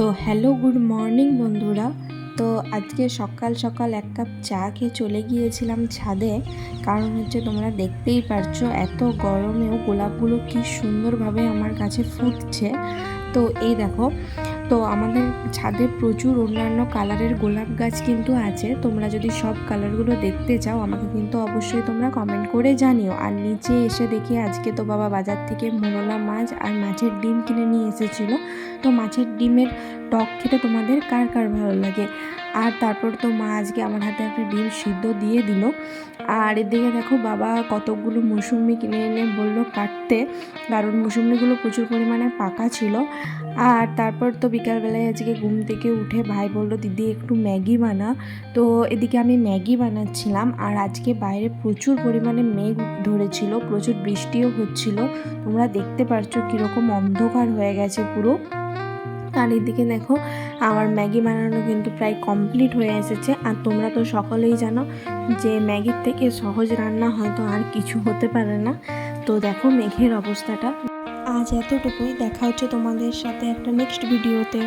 তো hello good morning বন্ধুরা। তো আজকে সকাল সকাল এক কাপ চা খেয়ে চলে গিয়েছিলাম ছাদে। কারণ হচ্ছে তোমরা দেখতেই পারছো এত গরমেও গোলাপগুলো কি সুন্দরভাবে আমার কাছে ফুটছে। তো এই দেখো, তো আমাদের ছাদে প্রচুর অন্যান্য কালারের গোলাপ গাছ কিন্তু আছে। তোমরা যদি সব কালারগুলো দেখতে চাও আমাকে কিন্তু অবশ্যই তোমরা কমেন্ট করে জানিও। আর নিচে এসে দেখি আজকে তো বাবা বাজার থেকে মোরলা মাছ আর মাছের ডিম কিনে নিয়ে এসেছিলো। তো মাছের ডিমের টক খেতে তোমাদের কার কার ভালো লাগে। আর তারপর তো মা আজকে আমার হাতে একটা ডিম সিদ্ধ দিয়ে দিল। আর এদিকে দেখো বাবা কতকগুলো মুসুম্বি কিনে এনে বললো কাটতে, কারণ মুসুম্বিগুলো প্রচুর পরিমাণে পাকা ছিল। আর তারপর তো বিকালবেলায় আজকে ঘুম থেকে উঠে ভাই বললো দিদি একটু ম্যাগি বানা। তো এদিকে আমি ম্যাগি বানাচ্ছিলাম। আর আজকে বাইরে প্রচুর পরিমাণে মেঘ ধরেছিল, প্রচুর বৃষ্টিও হচ্ছিল। তোমরা দেখতে পারছো কীরকম অন্ধকার হয়ে গেছে পুরো। আর এদিকে দেখো আমার ম্যাগি বানানো কিন্তু প্রায় কমপ্লিট হয়ে এসেছে। আর তোমরা তো সকলেই জানো যে ম্যাগির থেকে সহজ রান্না হয়তো আর কিছু হতে পারে না। তো দেখো মেঘের অবস্থাটা। আজ এতটুকুই, দেখা হচ্ছে তোমাদের সাথে একটা নেক্সট ভিডিওতে।